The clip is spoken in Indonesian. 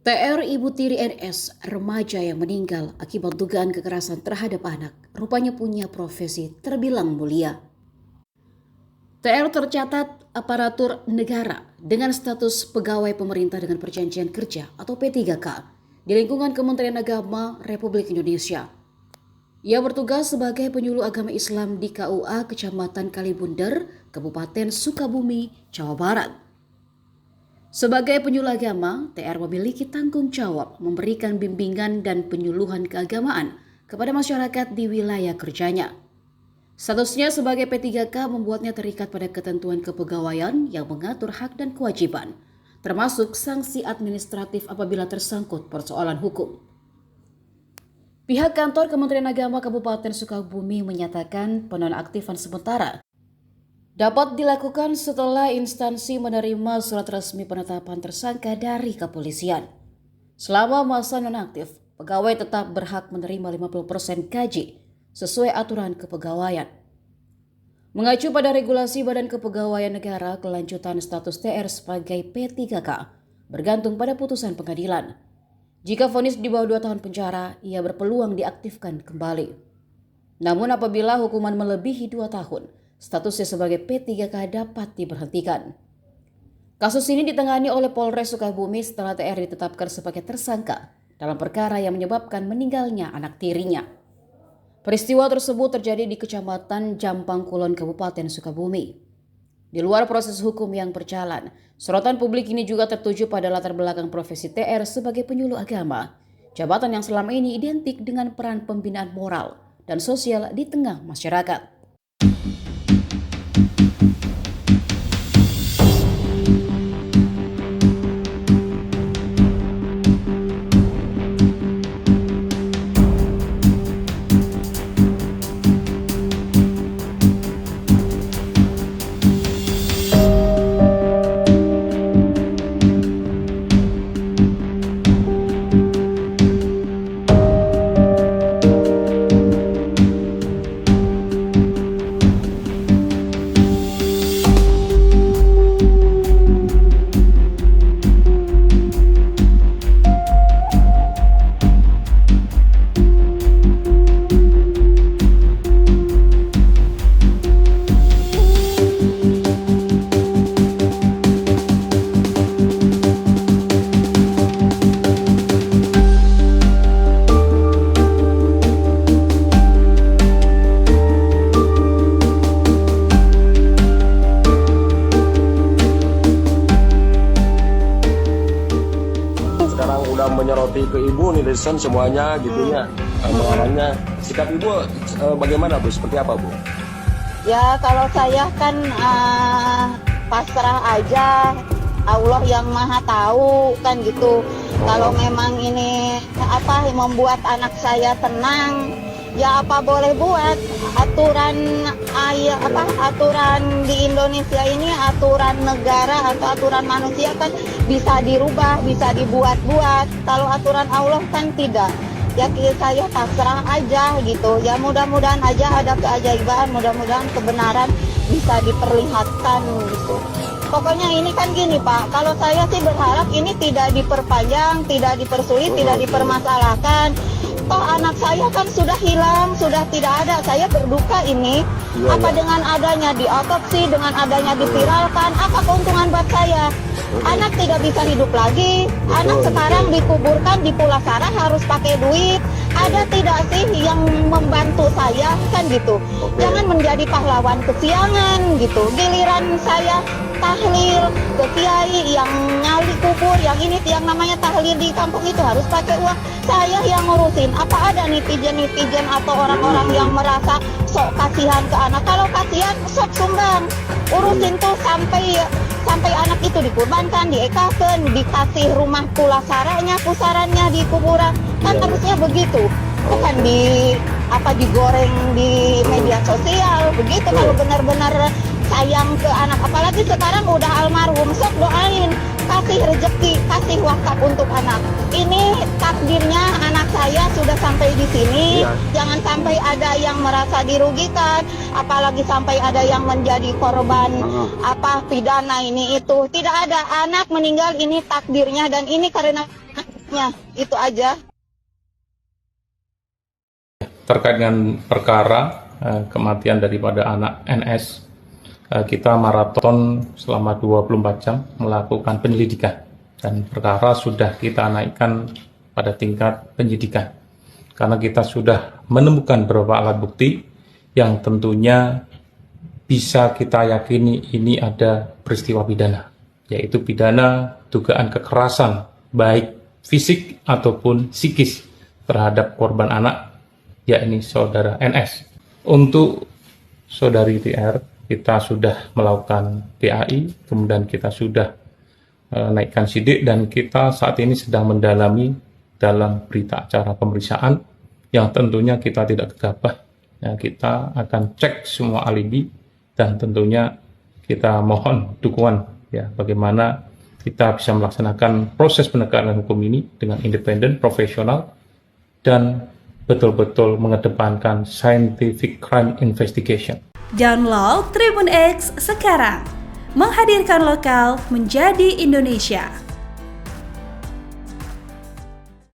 TR Ibu Tiri NS, remaja yang meninggal akibat dugaan kekerasan terhadap anak, rupanya punya profesi terbilang mulia. TR tercatat aparatur negara dengan status pegawai pemerintah dengan perjanjian kerja atau P3K di lingkungan Kementerian Agama Republik Indonesia. Ia bertugas sebagai penyuluh agama Islam di KUA Kecamatan Kalibundar, Kabupaten Sukabumi, Jawa Barat. Sebagai penyuluh agama, TR memiliki tanggung jawab memberikan bimbingan dan penyuluhan keagamaan kepada masyarakat di wilayah kerjanya. Statusnya sebagai P3K membuatnya terikat pada ketentuan kepegawaian yang mengatur hak dan kewajiban, termasuk sanksi administratif apabila tersangkut persoalan hukum. Pihak kantor Kementerian Agama Kabupaten Sukabumi menyatakan penonaktifan sementara dapat dilakukan setelah instansi menerima surat resmi penetapan tersangka dari kepolisian. Selama masa nonaktif, pegawai tetap berhak menerima 50% gaji sesuai aturan kepegawaian. Mengacu pada regulasi Badan Kepegawaian Negara, kelanjutan status TR sebagai P3K bergantung pada putusan pengadilan. Jika vonis di bawah 2 tahun penjara, ia berpeluang diaktifkan kembali. Namun apabila hukuman melebihi 2 tahun, statusnya sebagai P3K dapat diberhentikan. Kasus ini ditangani oleh Polres Sukabumi setelah TR ditetapkan sebagai tersangka dalam perkara yang menyebabkan meninggalnya anak tirinya. Peristiwa tersebut terjadi di Kecamatan Jampang Kulon, Kabupaten Sukabumi. Di luar proses hukum yang berjalan, sorotan publik ini juga tertuju pada latar belakang profesi TR sebagai penyuluh agama, jabatan yang selama ini identik dengan peran pembinaan moral dan sosial di tengah masyarakat. Sekarang udah menyoroti ke ibu, netizen semuanya gitu ya, mengarahnya. Sikap ibu bagaimana Bu? Seperti apa Bu? Ya kalau saya kan pasrah aja, Allah yang maha tahu kan gitu. Kalau memang ini membuat anak saya tenang, ya apa boleh buat. Aturan di Indonesia ini, aturan negara atau aturan manusia kan bisa dirubah, bisa dibuat-buat. Kalau aturan Allah kan tidak. Ya saya pasrah aja gitu. Ya mudah-mudahan aja ada keajaiban, mudah-mudahan kebenaran bisa diperlihatkan gitu. Pokoknya ini kan gini Pak, kalau saya sih berharap ini tidak diperpanjang, tidak dipersulit, tidak dipermasalahkan. Toh anak saya kan sudah hilang, sudah tidak ada. Saya berduka ini. Dengan adanya diotopsi, dengan adanya diviralkan, apa keuntungan buat saya? Anak tidak bisa hidup lagi. Anak sekarang dikuburkan di Pulasara harus pakai duit. Ada tidak sih yang membantu saya kan gitu? Jangan menjadi pahlawan kesiangan gitu. Giliran saya tahlil ke kiai yang nyali kubur, yang ini yang namanya tahlil di kampung itu harus pakai uang. Saya yang ngurusin. Apa ada netizen atau orang-orang yang merasa sok kasihan ke anak? Kalau kasihan sok sumbang. Urusin tuh sampai anak itu dikurbankan, diekakan, dikasih rumah pulasaranya, pusarannya di kuburan. Kan harusnya begitu. Bukan digoreng di media sosial. Begitu kalau benar-benar sayang ke anak, apalagi sekarang udah almarhum, sok doain, kasih rezeki, kasih wakaf untuk anak. Ini takdirnya anak saya sudah sampai di sini. Jangan sampai ada yang merasa dirugikan, apalagi sampai ada yang menjadi korban pidana ini itu. Tidak ada, anak meninggal ini takdirnya, dan ini karena secepatnya. Itu aja. Terkait dengan perkara kematian daripada anak NS, kita maraton selama 24 jam melakukan penyelidikan, dan perkara sudah kita naikkan pada tingkat penyidikan karena kita sudah menemukan beberapa alat bukti yang tentunya bisa kita yakini ini ada peristiwa pidana, yaitu pidana dugaan kekerasan baik fisik ataupun psikis terhadap korban anak, yakni saudara NS. Untuk saudari TR, kita sudah melakukan PAI, kemudian kita sudah naikkan sidik, dan kita saat ini sedang mendalami dalam berita acara pemeriksaan yang tentunya kita tidak gegabah. Ya, kita akan cek semua alibi, dan tentunya kita mohon dukungan ya bagaimana kita bisa melaksanakan proses penegakan hukum ini dengan independen, profesional, dan betul-betul mengedepankan scientific crime investigation. Download Tribun X sekarang, menghadirkan lokal menjadi Indonesia.